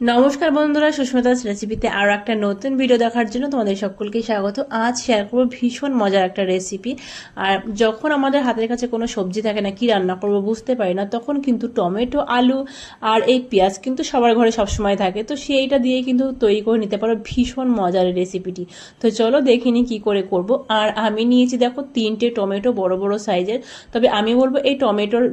নমস্কার বন্ধুরা, সুস্মিতাস রেসিপিতে আরও একটা নতুন ভিডিও দেখার জন্য তোমাদের সকলকে স্বাগত। আজ শেয়ার করবো ভীষণ মজার একটা রেসিপি। আর যখন আমাদের হাতের কাছে কোনো সবজি থাকে না, কি রান্না করবো বুঝতে পারি না, তখন কিন্তু টমেটো, আলু আর এই পেঁয়াজ কিন্তু সবার ঘরে সবসময় থাকে। তো সেইটা দিয়ে কিন্তু তৈরি করে নিতে পারো ভীষণ মজার রেসিপিটি। তো চলো দেখিনি কি করে করব। আর আমি নিয়েছি দেখো 3টে টমেটো, বড় বড় সাইজের। তবে আমি বলবো এই টমেটোর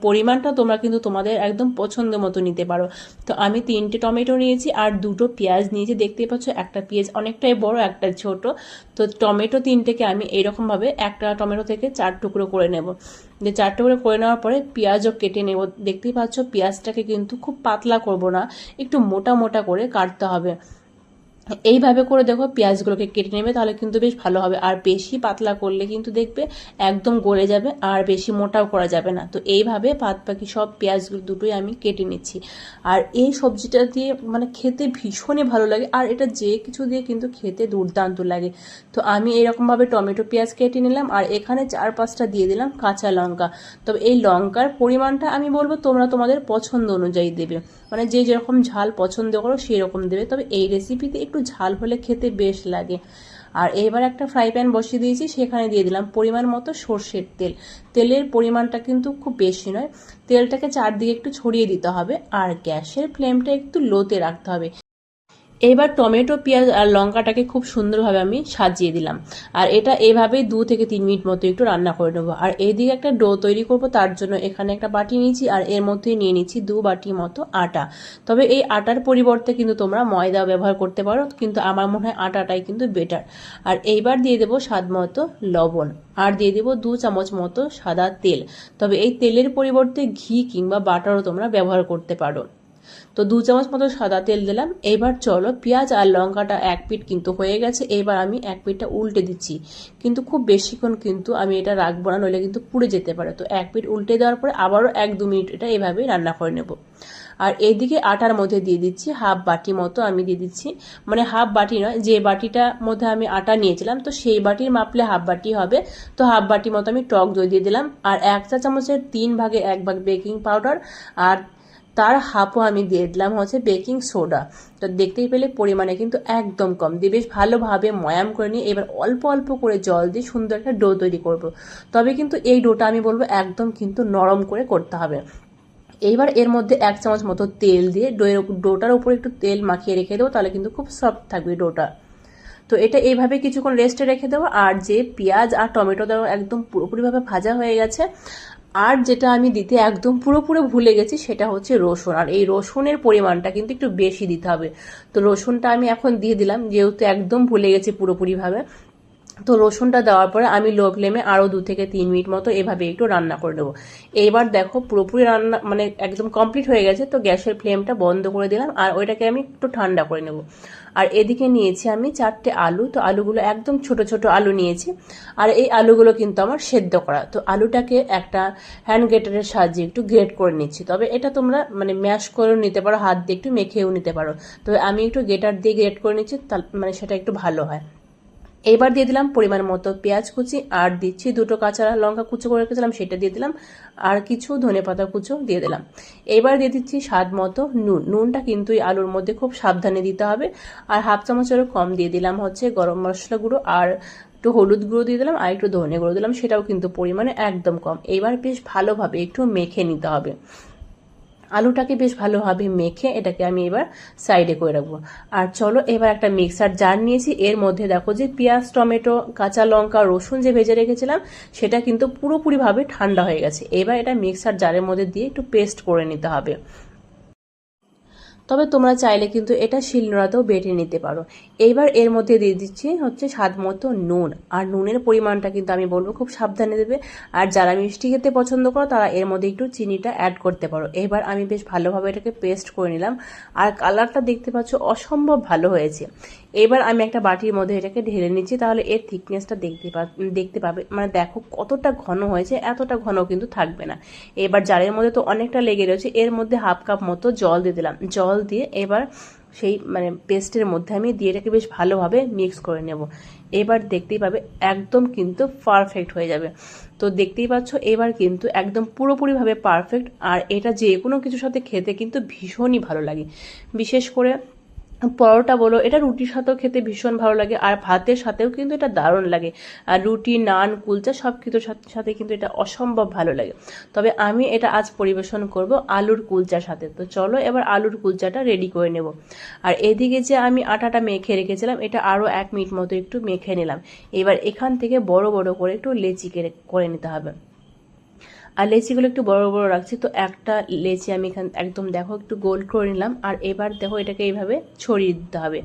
পরিমাণটা তোমরা কিন্তু তোমাদের একদম পছন্দ মতো নিতে পারো। তো আমি 3টে টমেটো নিয়েছি আর 2টো পেঁয়াজ নিয়েছি। দেখতেই পাচ্ছ একটা পেঁয়াজ অনেকটাই বড়, একটা ছোট। তো টমেটো 3টেকে আমি এইরকমভাবে একটা টমেটো থেকে 4 টুকরো করে নেব। যে 4 টুকরো করে নেওয়ার পরে পেঁয়াজও কেটে নেব। দেখতেই পাচ্ছ পেঁয়াজটাকে কিন্তু খুব পাতলা করব না, একটু মোটা মোটা করে কাটতে হবে। এইভাবে করে দেখো পেঁয়াজগুলোকে কেটে নেবে, তাহলে কিন্তু বেশ ভালো হবে। আর বেশি পাতলা করলে কিন্তু দেখবে একদম গলে যাবে, আর বেশি মোটাও করা যাবে না। তো এইভাবে বাদ বাকি সব পেঁয়াজগুলো দুটোই আমি কেটে নিচ্ছি। আর এই সবজিটা দিয়ে খেতে ভীষণই ভালো লাগে, আর এটা যে কিছু দিয়ে কিন্তু খেতে দুর্দান্ত লাগে। তো আমি এরকমভাবে টমেটো পেঁয়াজ কেটে নিলাম, আর এখানে 4-5টা দিয়ে দিলাম কাঁচা লঙ্কা। তবে এই লঙ্কার পরিমাণটা আমি বলবো তোমরা তোমাদের পছন্দ অনুযায়ী দেবে, যে যেরকম ঝাল পছন্দ করো সেই রকম দেবে। তবে এই রেসিপিতে একটু ঝাল হলে খেতে বেশ লাগে। আর এবার একটা ফ্রাই প্যান বসিয়ে দিয়েছি, সেখানে দিয়ে দিলাম পরিমাণ মতো সর্ষের তেল। তেলের পরিমাণটা কিন্তু খুব বেশি নয়, তেলটাকে চারদিকে একটু ছড়িয়ে দিতে হবে, আর গ্যাসের ফ্লেমটা একটু লোতে রাখতে হবে। এবার টমেটো, পেঁয়াজ আর লঙ্কাটাকে খুব সুন্দরভাবে আমি সাজিয়ে দিলাম। আর এটা এভাবেই 2 থেকে 3 মিনিট মতো একটু রান্না করে নেবো। আর এইদিকে একটা ডো তৈরি করব, তার জন্য এখানে একটা বাটি নিয়েছি, আর এর মধ্যেই নিয়ে নিচ্ছি 2 বাটি মতো আটা। তবে এই আটার পরিবর্তে কিন্তু তোমরা ময়দা ব্যবহার করতে পারো, কিন্তু আমার মনে হয় আটাটাই কিন্তু বেটার। আর এইবার দিয়ে দেবো স্বাদ মতো লবণ, আর দিয়ে দেবো 2 চামচ মতো সাদা তেল। তবে এই তেলের পরিবর্তে ঘি কিংবা বাটারও তোমরা ব্যবহার করতে পারো। তো 2 চামচ মতো সাদা তেল দিলাম। এবার চলো পেঁয়াজ আর লঙ্কাটা এক পিঠ কিন্তু হয়ে গেছে, এবার আমি এক পিঠটা উল্টে দিচ্ছি। কিন্তু খুব বেশিক্ষণ কিন্তু আমি এটা রাখবো না, নইলে কিন্তু পুড়ে যেতে পারে। তো এক পিঠ উল্টে দেওয়ার পরে আবারও 1-2 মিনিট এটা এভাবেই রান্না করে নেব। আর এদিকে আটার মধ্যে দিয়ে দিচ্ছি হাফ বাটি মতো, আমি দিয়ে দিচ্ছি হাফ বাটি নয়, যে বাটিটার মধ্যে আমি আটা নিয়েছিলাম তো সেই বাটির মাপলে হাফ বাটি হবে। তো হাফ বাটি মতো আমি টক দই দিয়ে দিলাম, আর 1 চা চামচের 3/1 ভাগ বেকিং পাউডার, আর তার হাফও আমি দিয়ে দিলাম বেকিং সোডা। তো দেখতেই পেলে পরিমাণে কিন্তু একদম কম দিয়ে বেশ ভালোভাবে ময়াম করে নিয়ে এবার অল্প অল্প করে জল দিয়ে সুন্দর একটা ডো তৈরি করব। তবে কিন্তু এই ডোটা আমি বলবো একদম কিন্তু নরম করে করতে হবে। এইবার এর মধ্যে 1 চামচ মতো তেল দিয়ে ডোটার উপরে একটু তেল মাখিয়ে রেখে দেবো, তাহলে কিন্তু খুব সফট থাকবে ডোটা। তো এটা এইভাবে কিছুক্ষণ রেস্টে রেখে দেবো। আর যে পেঁয়াজ আর টমেটো দেওয়া একদম পুরোপুরিভাবে ভাজা হয়ে গেছে। আর যেটা আমি দিতে একদম পুরোপুরি ভুলে গেছি সেটা হচ্ছে রসুন। আর এই রসুনের পরিমাণটা কিন্তু একটু বেশি দিতে হবে। তো রসুনটা আমি এখন দিয়ে দিলাম, যেহেতু একদম ভুলে গেছি পুরোপুরিভাবে। তো রসুনটা দেওয়ার পরে আমি লো ফ্লেমে আরও 2 থেকে 3 মিনিট মতো এভাবে একটু রান্না করে নেবো। এইবার দেখো পুরোপুরি রান্না একদম কমপ্লিট হয়ে গেছে। তো গ্যাসের ফ্লেমটা বন্ধ করে দিলাম, আর ওইটাকে আমি একটু ঠান্ডা করে নেব। আর এদিকে নিয়েছি আমি 4টে আলু। তো আলুগুলো একদম ছোট ছোট আলু নিয়েছি, আর এই আলুগুলো কিন্তু আমার সেদ্ধ করা। তো আলুটাকে একটা হ্যান্ড গ্রেটারের সাহায্যে একটু গ্রেট করে নিচ্ছি। তবে এটা তোমরা ম্যাশ করেও নিতে পারো, হাত দিয়ে একটু মেখেও নিতে পারো। তবে আমি একটু গ্রেটার দিয়ে গ্রেট করে নিচ্ছি, সেটা একটু ভালো হয়। এবার দিয়ে দিলাম পরিমাণ মতো পেঁয়াজ কুচি, আর দিচ্ছি 2টো কাঁচা লঙ্কা কুচো করে রেখেছিলাম সেটা দিয়ে দিলাম, আর কিছু ধনেপাতা কুচো দিয়ে দিলাম। এবার দিয়ে দিচ্ছি স্বাদ মতো নুন। নুনটা কিন্তু এই আলুর মধ্যে খুব সাবধানে দিতে হবে। আর হাফ চামচেরও কম দিয়ে দিলাম গরম মশলা গুঁড়ো, আর একটু হলুদ গুঁড়ো দিয়ে দিলাম, আর একটু ধনে গুঁড়ো দিলাম, সেটাও কিন্তু পরিমাণে একদম কম। এবার বেশ ভালোভাবে একটু মেখে নিতে হবে। আলুটাকে বেশ ভালোভাবে মেখে এটাকে আমি এবার সাইডে করে রাখবো। আর চলো এবার একটা মিক্সার জার নিয়েছি, এর মধ্যে দেখো যে পেঁয়াজ, টমেটো, কাঁচা লঙ্কা, রসুন যে ভেজে রেখেছিলাম সেটা কিন্তু পুরোপুরিভাবে ঠান্ডা হয়ে গেছে। এবার এটা মিক্সার জারের মধ্যে দিয়ে একটু পেস্ট করে নিতে হবে। তবে তোমরা চাইলে কিন্তু এটা শিলনোড়াতেও বেটে নিতে পারো। এইবার এর মধ্যে দিয়ে দিচ্ছি স্বাদ মতো নুন। আর নুনের পরিমাণটা কিন্তু আমি বলবো খুব সাবধানে দেবে। আর যারা মিষ্টি খেতে পছন্দ করো তারা এর মধ্যে একটু চিনিটা অ্যাড করতে পারো। এবার আমি বেশ ভালোভাবে এটাকে পেস্ট করে নিলাম, আর কালারটা দেখতে পাচ্ছ অসম্ভব ভালো হয়েছে। এবার আমি একটা বাটির মধ্যে এটাকে ঢেলে নিচ্ছি, তাহলে এর থিকনেসটা দেখতে পাবে। দেখো কতটা ঘন হয়েছে, এতটা ঘন কিন্তু থাকবে না। এবার জারের মধ্যে তো অনেকটা লেগে রয়েছে, এর মধ্যে হাফ কাপ মতো জল দিয়ে দিলাম। জল দিয়ে এবার সেই পেস্টের মধ্যে আমি দিয়ে এটাকে বেশ ভালোভাবে মিক্স করে নেব। এবার দেখতেই পাবে একদম কিন্তু পারফেক্ট হয়ে যাবে। তো দেখতেই পাচ্ছ এবার কিন্তু একদম পুরোপুরিভাবে পারফেক্ট। আর এটা যে কোনো কিছুর সাথে খেতে কিন্তু ভীষণই ভালো লাগে, বিশেষ করে পরোটা বলো, এটা রুটির সাথেও খেতে ভীষণ ভালো লাগে, আর ভাতের সাথেও কিন্তু এটা দারুণ লাগে। আর রুটি, নান, কুলচা সব কিছুর সাথে কিন্তু এটা অসম্ভব ভালো লাগে। তবে আমি এটা আজ পরিবেশন করব আলুর কুলচার সাথে। তো চলো এবার আলুর কুলচাটা রেডি করে নেব। আর এদিকে যে আমি আটাটা মেখে রেখেছিলাম, এটা আরও 1 মিনিট মতো একটু মেখে নিলাম। এবার এখান থেকে বড় বড় করে একটু লেচি করে নিতে হবে। আর লেচিগুলো একটু বড় বড় রাখছি। তো একটা লেচি আমি এখানে একদম দেখো একটু গোল করে নিলাম। আর এবার দেখো এটাকে এইভাবে ছড়িয়ে দিতে হবে।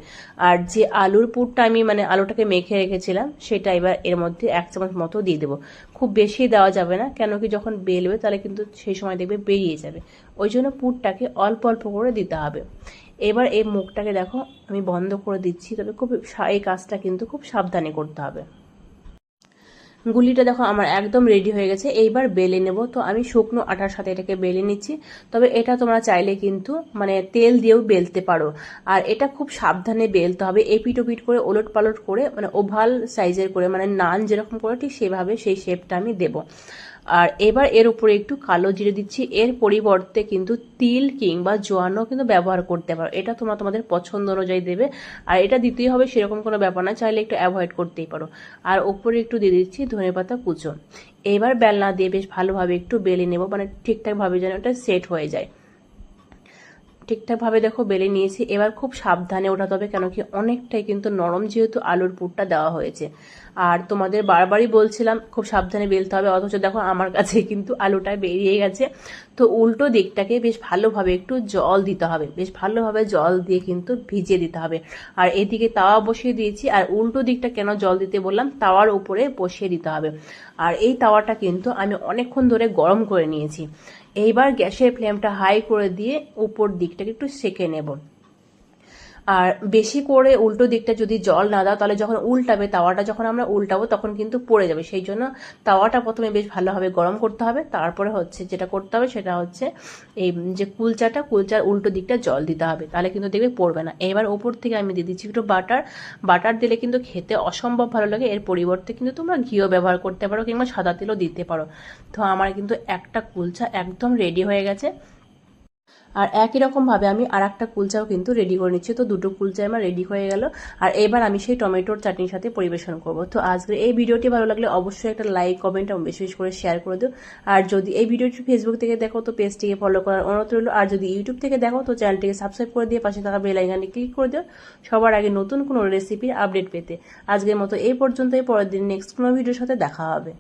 আর যে আলুর পুরটা আমি আলুটাকে মেখে রেখেছিলাম, সেটা এবার এর মধ্যে 1 চামচ মতো দিয়ে দেবো। খুব বেশি দেওয়া যাবে না, কেন কি যখন বেলবে তাহলে কিন্তু সেই সময় দেখবে বেরিয়ে যাবে। ওই জন্য পুরটাকে অল্প অল্প করে দিতে হবে। এবার এই মুখটাকে দেখো আমি বন্ধ করে দিচ্ছি, তবে এই কাজটা কিন্তু খুব সাবধানে করতে হবে। গুলিটা দেখো আমার একদম রেডি হয়ে গেছে। এইবার বেলে নেব। তো আমি শুকনো আটার সাথে এটাকে বেলে নিচ্ছি। তবে এটা তোমরা চাইলে কিন্তু তেল দিয়েও বেলতে পারো। আর এটা খুব সাবধানে বেলতে হবে, এপিট ওপিট করে ওলট পালট করে, ওভাল সাইজের করে, নান যেরকম করে ঠিক সেভাবে সেই শেপটা আমি দেব। আর এবার এর উপরে একটু কালো জিরে দিচ্ছি। এর পরিবর্তে কিন্তু তিল কিংবা জোয়ানও কিন্তু ব্যবহার করতে পারো, এটা তোমরা তোমাদের পছন্দ অনুযায়ী দেবে। আর এটা দিতেই হবে সেরকম কোনো ব্যাপার না, চাইলে একটু অ্যাভয়েড করতেই পারো। আর উপরে একটু দিয়ে দিচ্ছি ধনেপাতা কুচো। এবার বেলনা দিয়ে বেশ ভালোভাবে একটু বেলে নেব, ঠিকঠাকভাবে যেন এটা সেট হয়ে যায়। ঠিকঠাকভাবে দেখো বেলে নিয়েছি। এবার খুব সাবধানে ওঠাতে হবে, কেন কি অনেকটাই কিন্তু নরম যেহেতু আলুর পুরটা দেওয়া হয়েছে। আর তোমাদের বারবারই বলছিলাম খুব সাবধানে বেলতে হবে, অথচ দেখো আমার কাছে কিন্তু আলুটা বেরিয়ে গেছে। তো উল্টো দিকটাকে বেশ ভালোভাবে একটু জল দিতে হবে, বেশ ভালোভাবে জল দিয়ে কিন্তু ভিজিয়ে দিতে হবে। আর এদিকে তাওয়া বসিয়ে দিয়েছি। আর উল্টো দিকটা কেন জল দিতে বললাম, তাওয়ার উপরে বসিয়ে দিতে হবে। আর এই তাওয়াটা কিন্তু আমি অনেকক্ষণ ধরে গরম করে নিয়েছি। এইবার গ্যাসের ফ্লেমটা হাই করে দিয়ে উপর দিকটাকে একটু সেঁকে নেব। আর বেশি করে উল্টো দিকটা যদি জল না দাও, তাহলে যখন উল্টাবে তাওয়াটা, যখন আমরা উল্টাবো তখন কিন্তু পড়ে যাবে। সেই জন্য তাওয়াটা প্রথমে বেশ ভালোভাবে গরম করতে হবে। তারপরে যেটা করতে হবে সেটা হচ্ছে এই যে কুলচার উল্টো দিকটা জল দিতে হবে, তাহলে কিন্তু দেখবে পড়বে না। এবার ওপর থেকে আমি দিয়ে দিচ্ছি একটু বাটার দিলে কিন্তু খেতে অসম্ভব ভালো লাগে। এর পরিবর্তে কিন্তু তোমরা ঘিও ব্যবহার করতে পারো কিংবা সাদা তেলও দিতে পারো। তো আমার কিন্তু একটা কুলচা একদম রেডি হয়ে গেছে। আর একই রকমভাবে আমি আর একটা কুলচাও কিন্তু রেডি করে নিচ্ছি। তো দুটো কুলচা আমার রেডি হয়ে গেল। আর এবার আমি সেই টমেটোর চাটনির সাথে পরিবেশন করব। তো আজকের এই ভিডিওটি ভালো লাগলে অবশ্যই একটা লাইক, কমেন্ট এবং বেশি বেশি করে শেয়ার করে দিও। আর যদি এই ভিডিওটি ফেসবুক থেকে দেখো তো পেজটিকে ফলো করার অনুরোধ রইল। আর যদি ইউটিউব থেকে দেখো তো চ্যানেলটিকে সাবস্ক্রাইব করে দিয়ে পাশে থাকা বেল আইকনে ক্লিক করে দিও সবার আগে নতুন কোনো রেসিপির আপডেট পেতে। আজকের মতো এই পর্যন্তই, পরের দিন নেক্সট কোনো ভিডিওর সাথে দেখা হবে।